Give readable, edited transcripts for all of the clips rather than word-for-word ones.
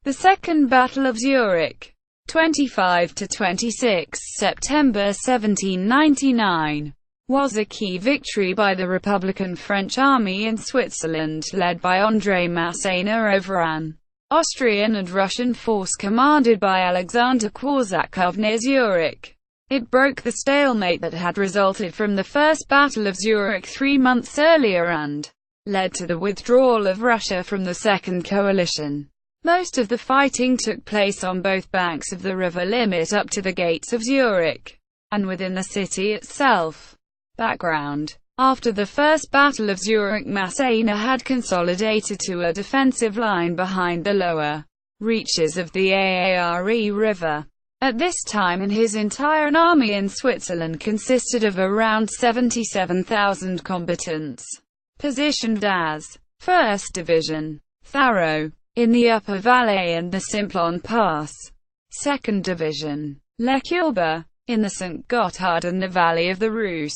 The Second Battle of Zurich, 25–26 September 1799, was a key victory by the Republican French army in Switzerland, led by André Masséna over an Austrian and Russian force commanded by Alexander Korsakov near Zurich. It broke the stalemate that had resulted from the First Battle of Zurich 3 months earlier and led to the withdrawal of Russia from the Second Coalition. Most of the fighting took place on both banks of the river Limmat up to the gates of Zurich, and within the city itself. Background: after the First Battle of Zurich, Masséna had consolidated to a defensive line behind the lower reaches of the Aare River. At this time his entire army in Switzerland consisted of around 77,000 combatants, positioned as First Division, Tharo, in the Upper Valley and the Simplon Pass; Second Division, Le Courbe, in the St. Gothard and the Valley of the Reuss;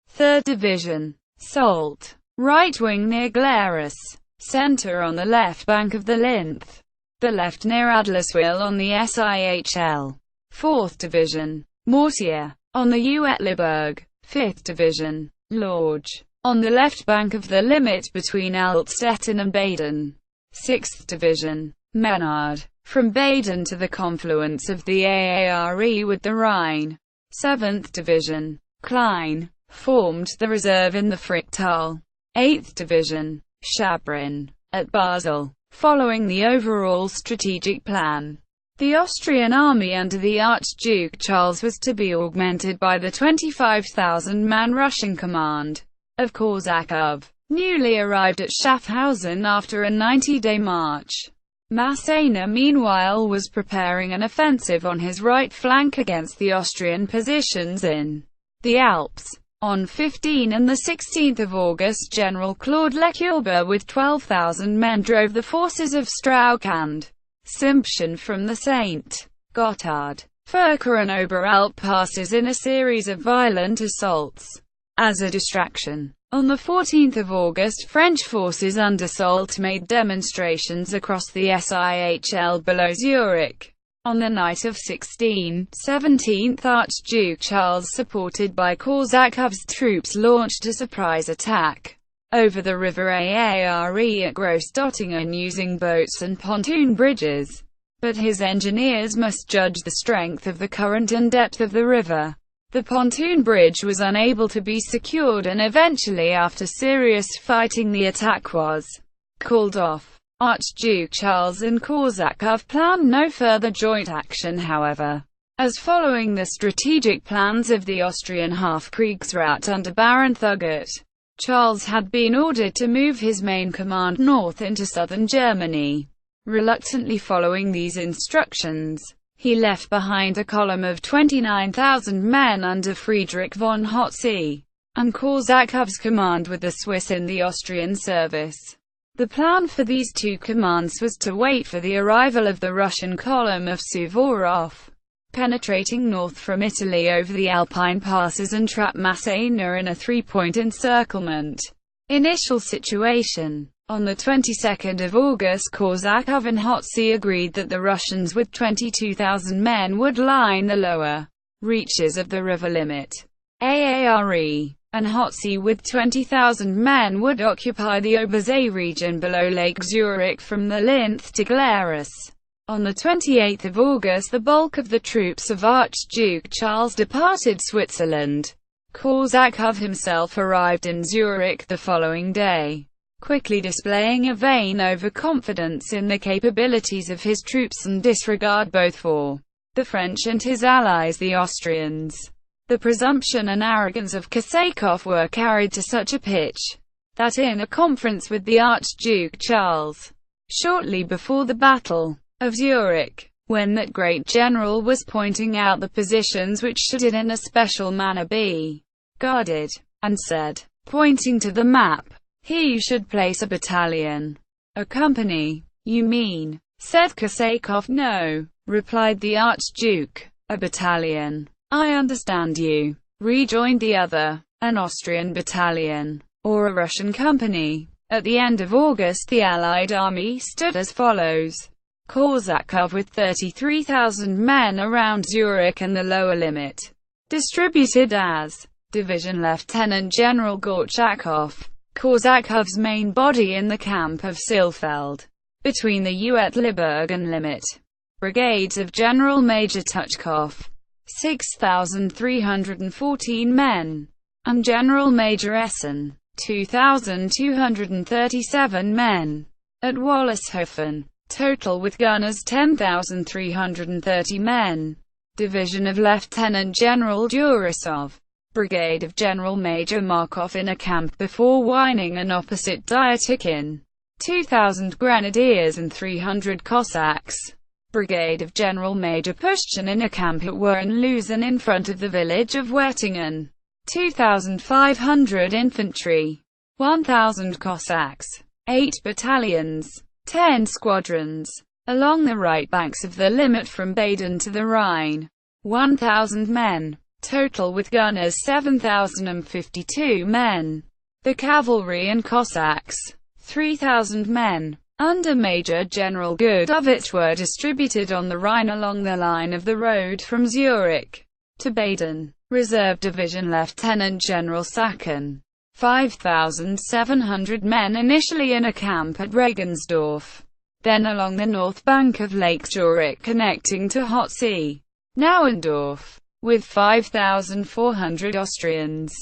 Third Division, Soult, right wing near Glarus; Centre on the left bank of the Linth; the left near Adlerswil on the Sihl; Fourth Division, Mortier, on the Uetliberg; Fifth Division, Lorge, on the left bank of the Limmat between Altstetten and Baden; Sixth Division, Menard, from Baden to the confluence of the Aare with the Rhine; Seventh Division, Klein, formed the reserve in the Fricktal; Eighth Division, Schabrin, at Basel. Following the overall strategic plan, the Austrian army under the Archduke Charles was to be augmented by the 25,000-man Russian command of Korsakov, newly arrived at Schaffhausen after a 90-day march. Masséna meanwhile was preparing an offensive on his right flank against the Austrian positions in the Alps. On 15 and 16 August General Claude Le Courbe with 12,000 men drove the forces of Strauch and Simpson from the St. Gothard, Furka and Oberalp passes in a series of violent assaults. As a distraction, on 14 August French forces under Soult made demonstrations across the Sihl below Zurich. On the night of 17th Archduke Charles, supported by Korsakov's troops, launched a surprise attack over the river Aare at Großdottingen using boats and pontoon bridges. But his engineers must judge the strength of the current and depth of the river. The pontoon bridge was unable to be secured and eventually, after serious fighting, the attack was called off. Archduke Charles and Korsakov planned no further joint action, however, as following the strategic plans of the Austrian Half-Kriegsrat under Baron Thugut, Charles had been ordered to move his main command north into southern Germany. Reluctantly following these instructions, he left behind a column of 29,000 men under Friedrich von Hotze, and Korsakov's command with the Swiss in the Austrian service. The plan for these two commands was to wait for the arrival of the Russian column of Suvorov, penetrating north from Italy over the Alpine passes, and trap Masséna in a three-point encirclement. Initial situation: on the 22nd of August, Korsakov and Hotze agreed that the Russians with 22,000 men would line the lower reaches of the river Limmat, Aare, and Hotze with 20,000 men would occupy the Obersee region below Lake Zurich from the Linth to Glarus. On the 28th of August, the bulk of the troops of Archduke Charles departed Switzerland. Korsakov himself arrived in Zurich the following day, quickly displaying a vain overconfidence in the capabilities of his troops and disregard both for the French and his allies the Austrians. The presumption and arrogance of Korsakov were carried to such a pitch that in a conference with the Archduke Charles, shortly before the Battle of Zurich, when that great general was pointing out the positions which should in a special manner be guarded, and said, pointing to the map, "Here you should place a battalion." "A company, you mean?" said Korsakov. "No," replied the Archduke, "a battalion." "I understand you," rejoined the other. "An Austrian battalion, or a Russian company." At the end of August the Allied army stood as follows: Korsakov with 33,000 men around Zurich and the lower Limmat, distributed as Division Lieutenant General Gorchakov. Korsakov's main body in the camp of Silfeld, between the Uetliberg and Limmat. Brigades of General Major Tuchkov, 6,314 men, and General Major Essen, 2,237 men, at Wallishofen. Total with gunners 10,330 men. Division of Lieutenant General Durasov. Brigade of General Major Markov in a camp before Weiningen opposite Dyatikhin. 2,000 grenadiers and 300 Cossacks. Brigade of General Major Pushchin in a camp at Wernleusen in front of the village of Wettingen. 2,500 infantry. 1,000 Cossacks. 8 battalions. 10 squadrons. Along the right banks of the Limmat from Baden to the Rhine. 1,000 men. Total with gunners 7,052 men. The cavalry and Cossacks, 3,000 men, under Major General Gudovich, were distributed on the Rhine along the line of the road from Zurich to Baden. Reserve Division Lieutenant General Sacken, 5,700 men initially in a camp at Regensdorf, then along the north bank of Lake Zurich connecting to Hotsee, Nauendorf, with 5,400 Austrians.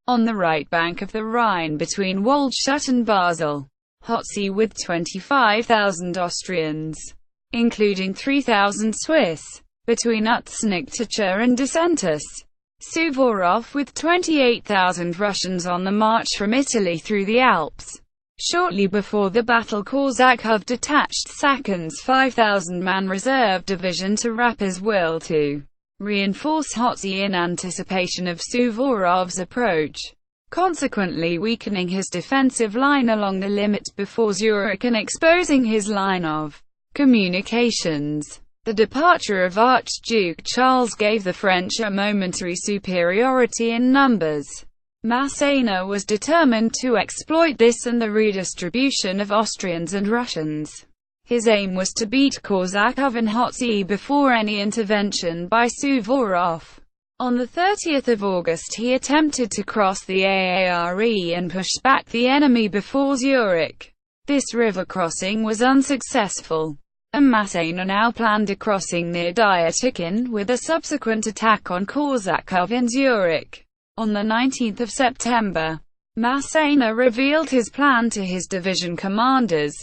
On the right bank of the Rhine between Waldstadt and Basel, Hotsee with 25,000 Austrians, including 3,000 Swiss, between Utznigtacha and Decentus. Suvorov with 28,000 Russians on the march from Italy through the Alps. Shortly before the battle, Korsakov detached Sacken's 5,000-man reserve division to Rapperswil to reinforce Hotsee in anticipation of Suvorov's approach, consequently weakening his defensive line along the Limmat before Zurich and exposing his line of communications. The departure of Archduke Charles gave the French a momentary superiority in numbers. Masséna was determined to exploit this and the redistribution of Austrians and Russians. His aim was to beat Korsakov in Hotsee before any intervention by Suvorov. On 30 August he attempted to cross the Aare and push back the enemy before Zurich. This river crossing was unsuccessful, and Masséna now planned a crossing near Dyatikhin, with a subsequent attack on Korsakov in Zurich. On 19 September, Masséna revealed his plan to his division commanders.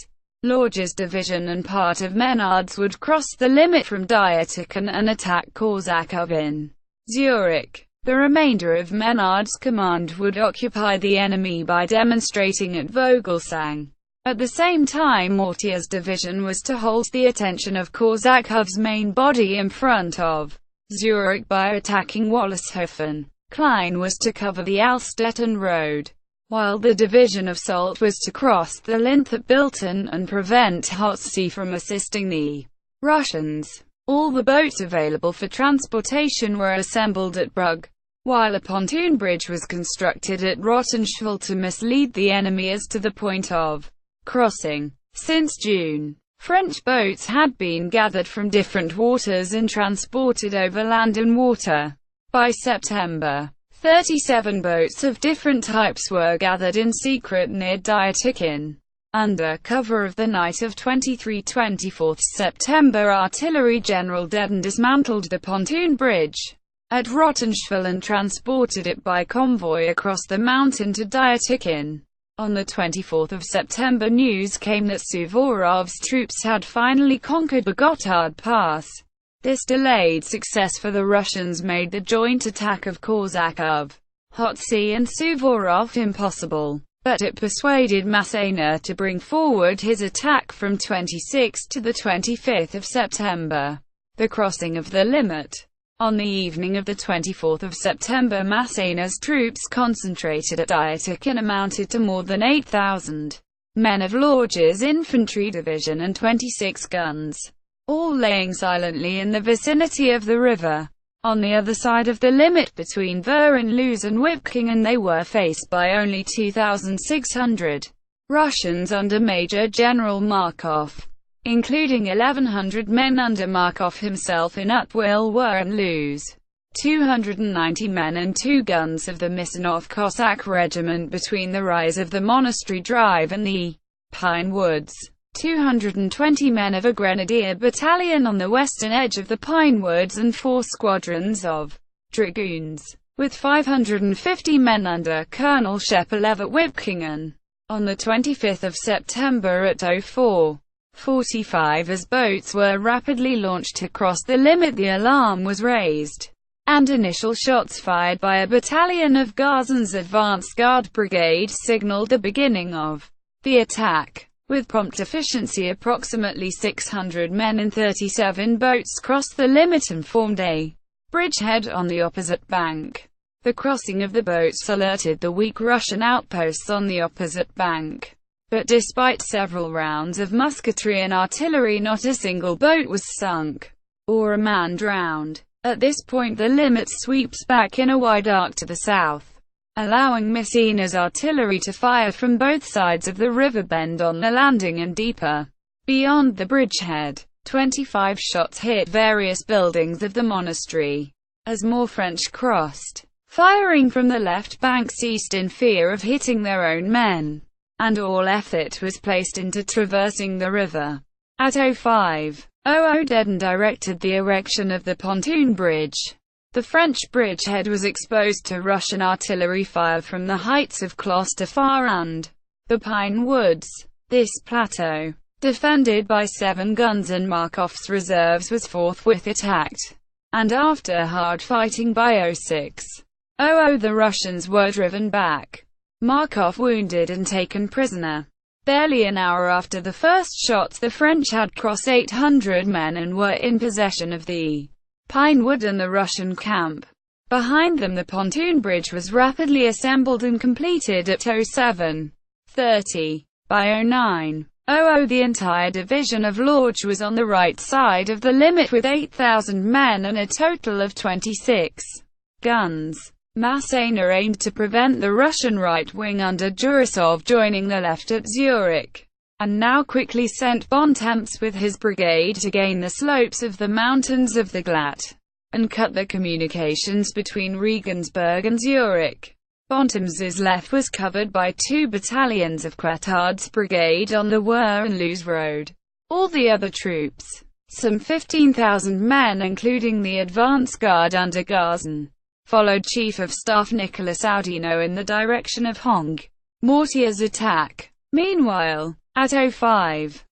Lorge's division and part of Menard's would cross the Limmat from Dyatikhin and attack Korsakov in Zurich. The remainder of Menard's command would occupy the enemy by demonstrating at Vogelsang. At the same time, Mortier's division was to hold the attention of Korsakov's main body in front of Zurich by attacking Wallishofen. Klein was to cover the Alstetten road, while the division of Soult was to cross the Linth at Bilten and prevent Hotsee from assisting the Russians. All the boats available for transportation were assembled at Brugg, while a pontoon bridge was constructed at Rottenschwil to mislead the enemy as to the point of crossing. Since June, French boats had been gathered from different waters and transported over land and water. By September, 37 boats of different types were gathered in secret near Dyatikhin. Under cover of the night of 23–24 September, Artillery General Deden dismantled the pontoon bridge at Rottenschwil and transported it by convoy across the mountain to Dyatikhin. On 24 September, news came that Suvorov's troops had finally conquered the Gotthard Pass. This delayed success for the Russians made the joint attack of Korsakov, Hotsee and Suvorov impossible, but it persuaded Masséna to bring forward his attack from 26 to 25 September, the crossing of the Limmat. On the evening of 24 September, Masséna's troops concentrated at Dyatikhin amounted to more than 8,000 men of Lorge's infantry division and 26 guns, all laying silently in the vicinity of the river. On the other side of the Limmat between Wernleusen and Wippkingen, they were faced by only 2,600 Russians under Major General Markov. including 1,100 men under Markov himself in Up-Will Were and Lose, 290 men and 2 guns of the Masséna Cossack Regiment between the rise of the Monastery Drive and the Pine Woods, 220 men of a Grenadier Battalion on the western edge of the Pine Woods, and 4 squadrons of dragoons, with 550 men under Colonel Shepelev at Wipkingen. On the 25th of September at 04:45, as boats were rapidly launched to cross the Limmat, the alarm was raised, and initial shots fired by a battalion of Garzen's advance guard brigade signaled the beginning of the attack. With prompt efficiency, approximately 600 men in 37 boats crossed the Limmat and formed a bridgehead on the opposite bank. The crossing of the boats alerted the weak Russian outposts on the opposite bank. But despite several rounds of musketry and artillery, not a single boat was sunk, or a man drowned. At this point the Limmat sweeps back in a wide arc to the south, allowing Masséna's artillery to fire from both sides of the river bend on the landing and deeper. Beyond the bridgehead, 25 shots hit various buildings of the monastery. As more French crossed, firing from the left bank ceased in fear of hitting their own men, and all effort was placed into traversing the river. At 05:00, Deden directed the erection of the pontoon bridge. The French bridgehead was exposed to Russian artillery fire from the heights of Klosterfar and the Pine Woods. This plateau, defended by 7 guns and Markov's reserves, was forthwith attacked, and after hard fighting by 06:00, the Russians were driven back, Markov wounded and taken prisoner. Barely an hour after the first shots, the French had crossed 800 men and were in possession of the Pinewood and the Russian camp. Behind them the pontoon bridge was rapidly assembled and completed at 07:30. By 09:00, the entire division of Lorch was on the right side of the Limmat with 8,000 men and a total of 26 guns. Masséna aimed to prevent the Russian right wing under Jurasov joining the left at Zurich, and now quickly sent Bontemps with his brigade to gain the slopes of the mountains of the Glatt, and cut the communications between Regensburg and Zurich. Bontemps's left was covered by 2 battalions of Quetard's brigade on the Were and Lose road. All the other troops, some 15,000 men including the advance guard under Garzen, followed Chief of Staff Nicolas Oudinot in the direction of Honk. Mortier's attack. Meanwhile, at 05:00,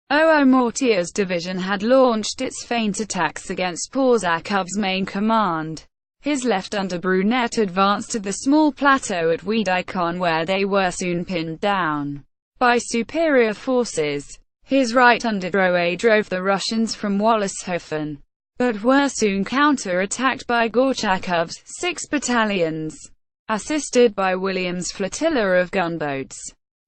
Mortier's division had launched its feint attacks against Korsakov's main command. His left under Brunet advanced to the small plateau at Wiedikon, where they were soon pinned down by superior forces. His right under Drouet drove the Russians from Wollishofen, but were soon counter-attacked by Gorchakov's 6 battalions, assisted by William's flotilla of gunboats,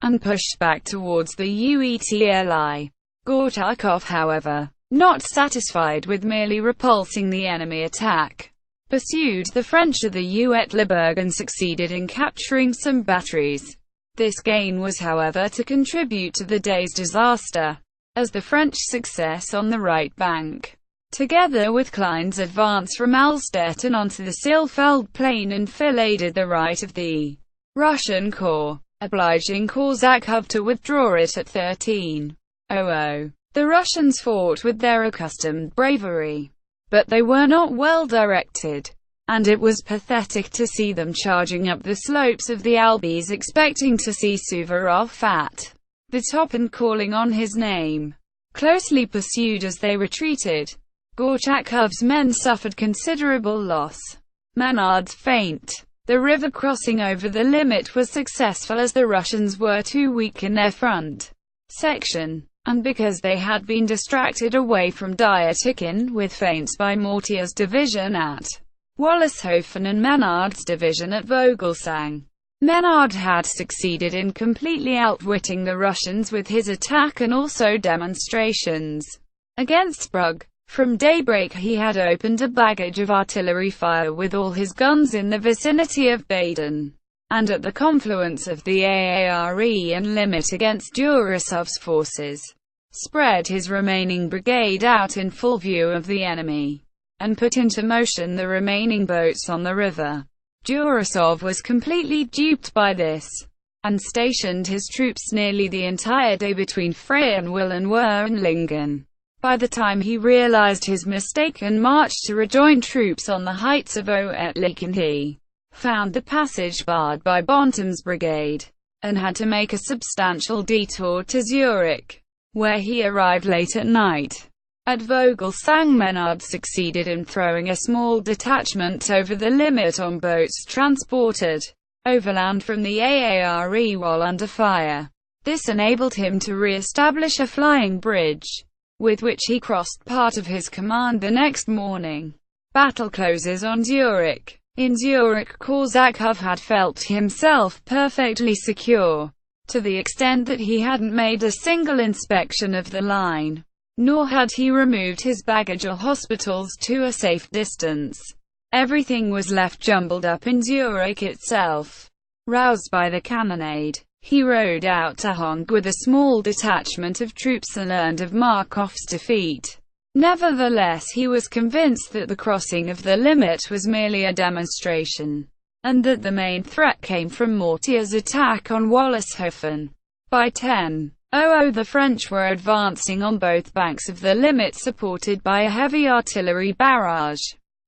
and pushed back towards the Uitli. Gorchakov, however, not satisfied with merely repulsing the enemy attack, pursued the French to the Uitliberg and succeeded in capturing some batteries. This gain was, however, to contribute to the day's disaster, as the French success on the right bank, together with Klein's advance from Alstetten onto the Silfeld plain, enfiladed the right of the Russian corps, obliging Korsakov to withdraw it at 13:00. The Russians fought with their accustomed bravery, but they were not well directed, and it was pathetic to see them charging up the slopes of the Albis expecting to see Suvorov at the top and calling on his name. Closely pursued as they retreated, Gorchakov's men suffered considerable loss. Menard's feint, the river crossing over the Limmat, was successful as the Russians were too weak in their front section, and because they had been distracted away from Dyatikhin with feints by Mortier's division at Wollishofen and Menard's division at Vogelsang. Menard had succeeded in completely outwitting the Russians with his attack and also demonstrations against Brugg. From daybreak he had opened a baggage of artillery fire with all his guns in the vicinity of Baden, and at the confluence of the Aare and Limmat against Jurasov's forces. spread his remaining brigade out in full view of the enemy, and put into motion the remaining boats on the river. Durasov was completely duped by this, and stationed his troops nearly the entire day between Frey and Willenwernlingen. By the time he realized his mistake and marched to rejoin troops on the heights of Oetlichen, he found the passage barred by Bontem's brigade, and had to make a substantial detour to Zurich, where he arrived late at night. At Vogelsang, Menard succeeded in throwing a small detachment over the Limmat on boats transported overland from the Aare while under fire. This enabled him to re-establish a flying bridge, with which he crossed part of his command the next morning. Battle closes on Zurich. In Zurich, Korsakov had felt himself perfectly secure, to the extent that he hadn't made a single inspection of the line, nor had he removed his baggage or hospitals to a safe distance. Everything was left jumbled up in Zurich itself. Roused by the cannonade, he rode out to Honk with a small detachment of troops and learned of Markov's defeat. Nevertheless, he was convinced that the crossing of the Limmat was merely a demonstration, and that the main threat came from Mortier's attack on Wollishofen. By 10:00 the French were advancing on both banks of the Limmat, supported by a heavy artillery barrage.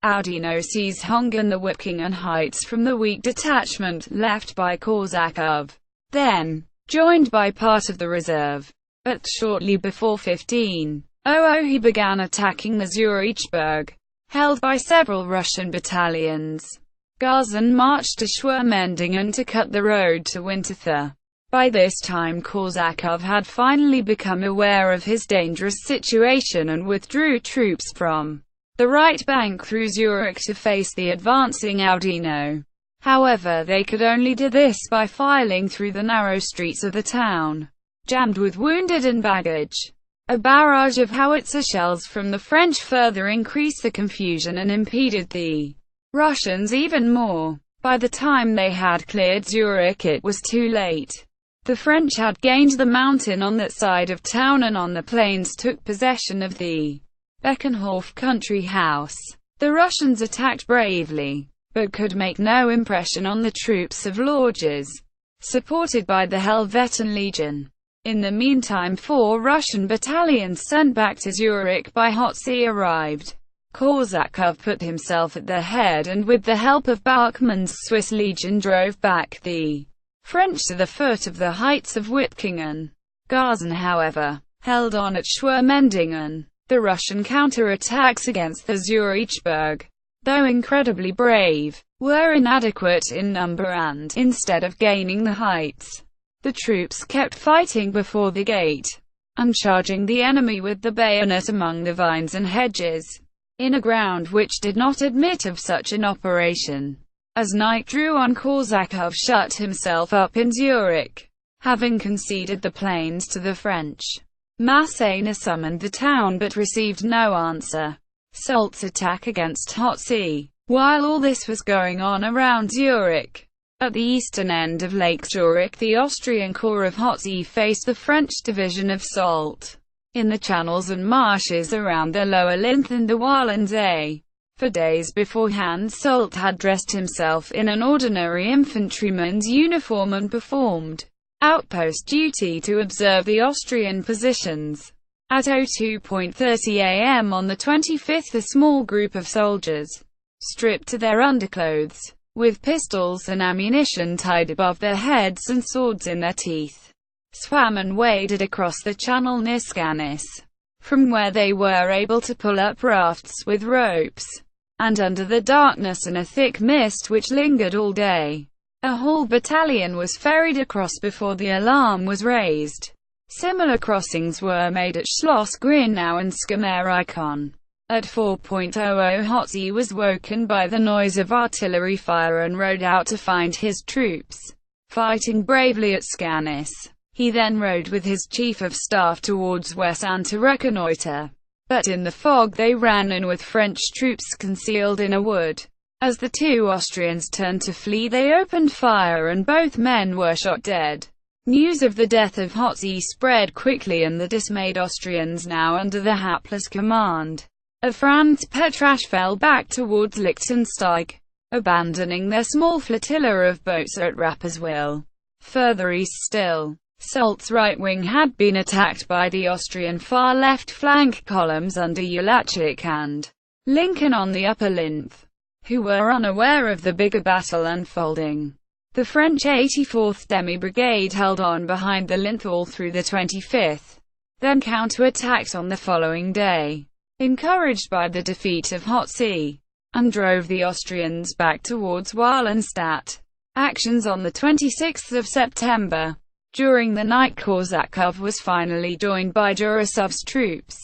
Oudinot seized Honk and the Wickingen heights from the weak detachment left by Korsakov, then joined by part of the reserve. But shortly before 15:00 he began attacking the Zurichberg, held by several Russian battalions. Garzon marched to Schwermendingen to cut the road to Winterthur. By this time Korsakov had finally become aware of his dangerous situation and withdrew troops from the right bank through Zurich to face the advancing Oudinot. However, they could only do this by filing through the narrow streets of the town, jammed with wounded and baggage. A barrage of howitzer shells from the French further increased the confusion and impeded the Russians even more. By the time they had cleared Zurich, it was too late. The French had gained the mountain on that side of town and on the plains took possession of the Beckenhof country house. The Russians attacked bravely, but could make no impression on the troops of Lorges, supported by the Helvetin Legion. In the meantime, 4 Russian battalions sent back to Zurich by Hotze arrived. Korsakov put himself at their head and with the help of Bachmann's Swiss Legion drove back the French to the foot of the heights of Wittingen. Garzon, however, held on at Schwermendingen. The Russian counterattacks against the Zurichberg, though incredibly brave, were inadequate in number and, instead of gaining the heights, the troops kept fighting before the gate, and charging the enemy with the bayonet among the vines and hedges, in a ground which did not admit of such an operation. As night drew on, Korsakov shut himself up in Zurich, having conceded the plains to the French. Masséna summoned the town but received no answer. Soult's attack against Hotze. While all this was going on around Zurich, at the eastern end of Lake Zurich, the Austrian Corps of Hotze faced the French division of Soult in the channels and marshes around the lower Linth and the Wallensee. For days beforehand, Soult had dressed himself in an ordinary infantryman's uniform and performed outpost duty to observe the Austrian positions. At 02:30 am on the 25th, a small group of soldiers, stripped to their underclothes, with pistols and ammunition tied above their heads and swords in their teeth, swam and waded across the channel near Scanis, from where they were able to pull up rafts with ropes, and under the darkness and a thick mist which lingered all day, a whole battalion was ferried across before the alarm was raised. Similar crossings were made at Schloss Grünau and Skammerikon. At 4:00 Hotze was woken by the noise of artillery fire and rode out to find his troops fighting bravely at Scanis. He then rode with his chief of staff towards Wessan to reconnoiter, but in the fog they ran in with French troops concealed in a wood. As the 2 Austrians turned to flee, they opened fire and both men were shot dead. News of the death of Hotzi spread quickly, and the dismayed Austrians, now under the hapless command of Franz Petrasch, fell back towards Liechtenstein, abandoning their small flotilla of boats at Rapperswil. Further east still, Soult's right wing had been attacked by the Austrian far-left flank columns under Ulachik and Lincoln on the upper Linth, who were unaware of the bigger battle unfolding. The French 84th Demi-Brigade held on behind the Linth all through the 25th, then counter-attacked on the following day, encouraged by the defeat of Hotzi, and drove the Austrians back towards Wallenstadt. Actions on the 26th of September. During the night, Korsakov was finally joined by Jurasov's troops,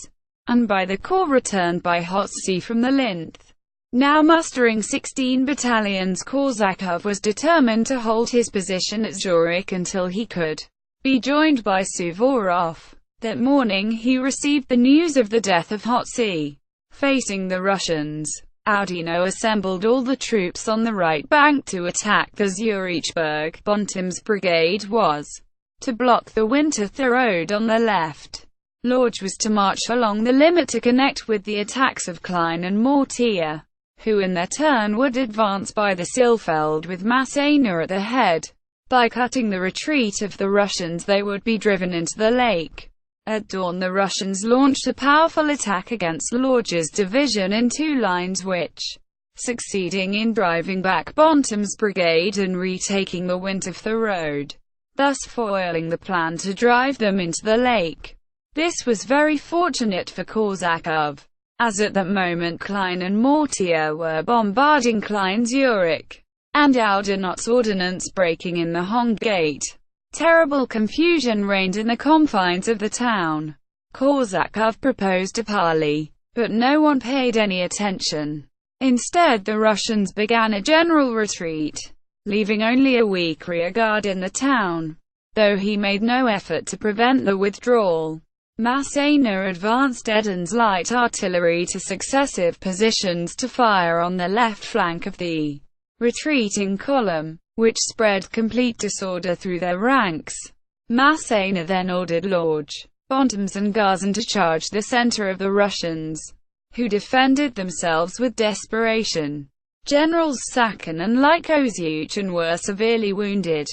and by the corps returned by Hotzi from the Linth. Now mustering 16 battalions, Korsakov was determined to hold his position at Zurich until he could be joined by Suvorov. That morning he received the news of the death of Hotzi. Facing the Russians, Oudinot assembled all the troops on the right bank to attack the Zurichberg. Bontem's brigade was to block the Winterthur road on the left. Lorge was to march along the Limmat to connect with the attacks of Klein and Mortier, who in their turn would advance by the Silfeld with Masséna at the head. By cutting the retreat of the Russians, they would be driven into the lake. At dawn, the Russians launched a powerful attack against Lorge's division in two lines, which succeeding in driving back Bontem's brigade and retaking the Winterthur road, thus foiling the plan to drive them into the lake. This was very fortunate for Korsakov, as at that moment Klein and Mortier were bombarding Klein Zurich, and Oudinot's ordnance breaking in the Honk gate. Terrible confusion reigned in the confines of the town. Korsakov proposed a parley, but no one paid any attention. Instead, the Russians began a general retreat, leaving only a weak rearguard in the town, though he made no effort to prevent the withdrawal. Masséna advanced Eden's light artillery to successive positions to fire on the left flank of the retreating column, which spread complete disorder through their ranks. Masséna then ordered Lorge, Bontem's and Gazin to charge the center of the Russians, who defended themselves with desperation. Generals Sakin and Lykozyuchin were severely wounded.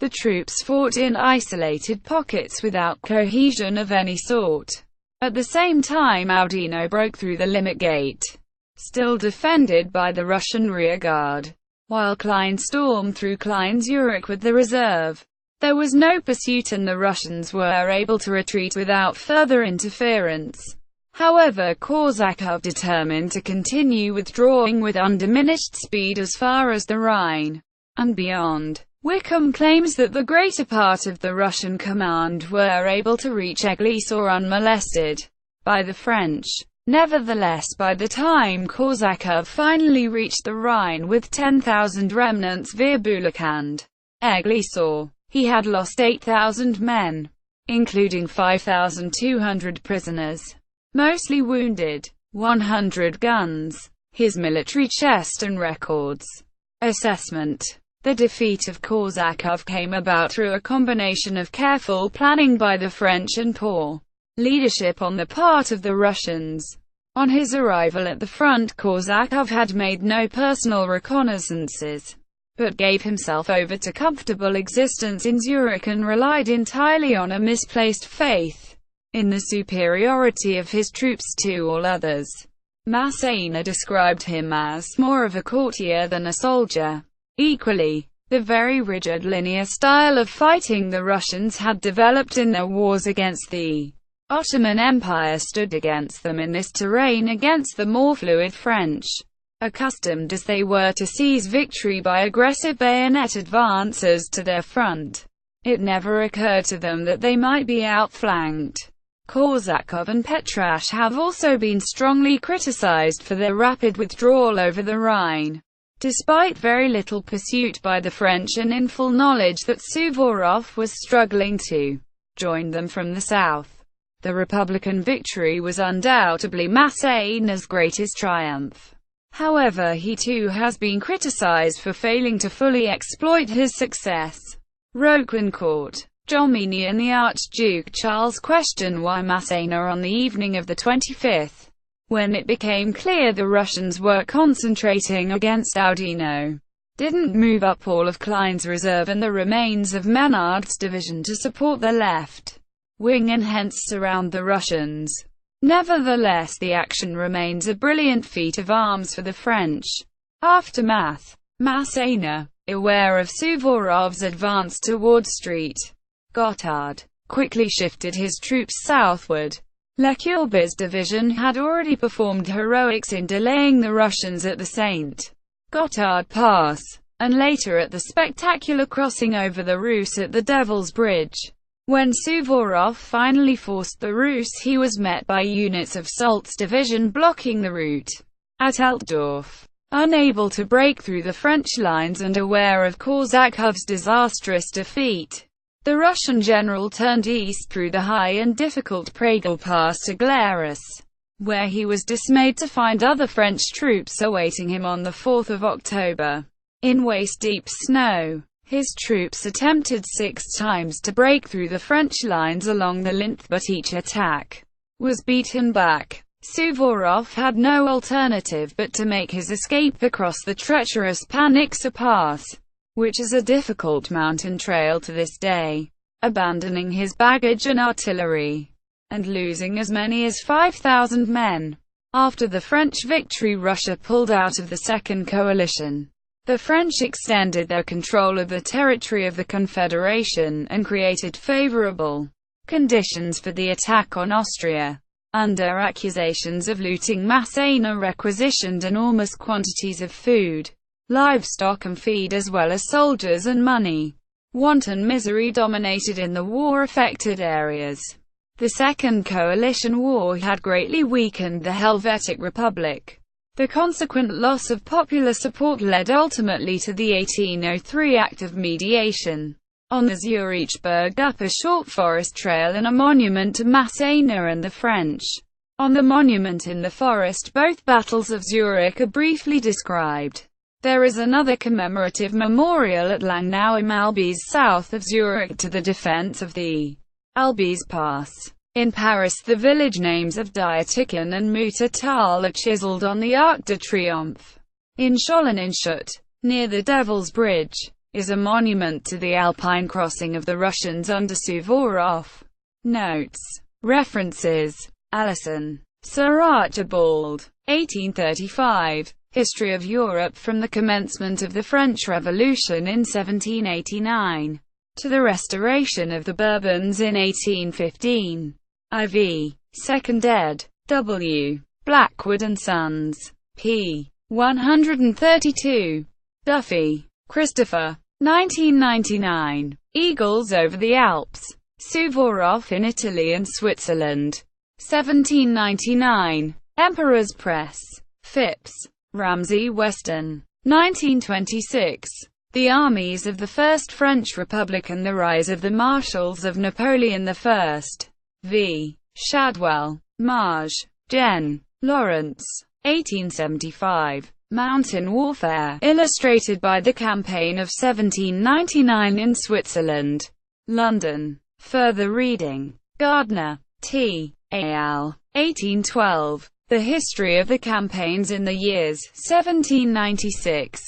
The troops fought in isolated pockets without cohesion of any sort. At the same time, Oudinot broke through the Limmat gate, still defended by the Russian rearguard, while Klein stormed through Klein Zurich with the reserve. There was no pursuit and the Russians were able to retreat without further interference. However, Korsakov determined to continue withdrawing with undiminished speed as far as the Rhine and beyond. Wickham claims that the greater part of the Russian command were able to reach Eglisau unmolested by the French. Nevertheless, by the time Korsakov finally reached the Rhine with 10,000 remnants via Bulak and Eglisau, he had lost 8,000 men, including 5,200 prisoners, mostly wounded, 100 guns. His military chest and records. Assessment. The defeat of Korsakov came about through a combination of careful planning by the French and poor leadership on the part of the Russians. On his arrival at the front, Korsakov had made no personal reconnaissances, but gave himself over to comfortable existence in Zurich and relied entirely on a misplaced faith in the superiority of his troops to all others. Masséna described him as more of a courtier than a soldier. Equally, the very rigid linear style of fighting the Russians had developed in their wars against the Ottoman Empire stood against them in this terrain against the more fluid French, accustomed as they were to seize victory by aggressive bayonet advances to their front. It never occurred to them that they might be outflanked. Korsakov and Petrasch have also been strongly criticized for their rapid withdrawal over the Rhine, despite very little pursuit by the French and in full knowledge that Suvorov was struggling to join them from the south. The Republican victory was undoubtedly Masséna's greatest triumph. However, he too has been criticized for failing to fully exploit his success. Roquencourt Jomini and the Archduke Charles questioned why Masséna on the evening of the 25th, when it became clear the Russians were concentrating against Oudinot, didn't move up all of Klein's reserve and the remains of Menard's division to support the left wing and hence surround the Russians. Nevertheless, the action remains a brilliant feat of arms for the French. Aftermath. Masséna, aware of Suvorov's advance toward St. Gothard, quickly shifted his troops southward. Lecurb's division had already performed heroics in delaying the Russians at the St. Gothard Pass, and later at the spectacular crossing over the Rus at the Devil's Bridge. When Suvorov finally forced the Rus, he was met by units of Soult's division blocking the route at Altdorf. Unable to break through the French lines and aware of Korsakov's disastrous defeat, the Russian general turned east through the high and difficult Pragal Pass to Glarus, where he was dismayed to find other French troops awaiting him on the 4th of October. In waist-deep snow, his troops attempted 6 times to break through the French lines along the Linth, but each attack was beaten back. Suvorov had no alternative but to make his escape across the treacherous Paniksa Pass, which is a difficult mountain trail to this day, abandoning his baggage and artillery, and losing as many as 5,000 men. After the French victory, Russia pulled out of the Second Coalition. The French extended their control of the territory of the Confederation, and created favorable conditions for the attack on Austria. Under accusations of looting, Masséna requisitioned enormous quantities of food, livestock and feed as well as soldiers and money. Wanton misery dominated in the war-affected areas. The Second Coalition War had greatly weakened the Helvetic Republic. The consequent loss of popular support led ultimately to the 1803 Act of Mediation. On the Zurichberg Upper Short Forest Trail and a monument to Masséna and the French. On the monument in the forest, both battles of Zurich are briefly described. There is another commemorative memorial at Langnau im Albis south of Zurich to the defense of the Albis Pass. In Paris, the village names of Dietikon and Muttertal are chiseled on the Arc de Triomphe. In Scholenenstadt, near the Devil's Bridge, is a monument to the Alpine crossing of the Russians under Suvorov. Notes. References. Allison. Sir Archibald. 1835. History of Europe from the commencement of the French Revolution in 1789 to the restoration of the Bourbons in 1815. IV. Second ed. W. Blackwood and Sons. p. 132. Duffy, Christopher. 1999. Eagles over the Alps. Suvorov in Italy and Switzerland. 1799. Emperor's Press. Phipps. Ramsey Weston. 1926. The Armies of the First French Republic and the Rise of the Marshals of Napoleon I. V. Shadwell. Marge. Jen. Lawrence. 1875. Mountain Warfare. Illustrated by the Campaign of 1799 in Switzerland. London. Further reading. Gardner. T. al. 1812. The History of the Campaigns in the years 1796,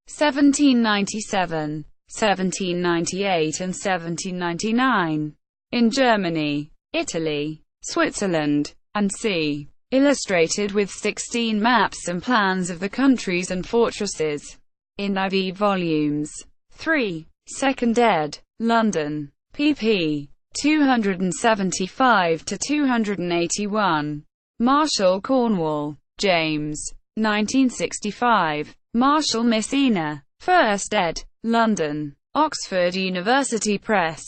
1797, 1798 and 1799. In Germany, Italy, Switzerland, and c. Illustrated with 16 maps and plans of the countries and fortresses. In IV volumes. 3. Second ed. London. pp. 275 to 281. Marshall Cornwall. James. 1965. Marshall Masséna. First ed. London. Oxford University Press.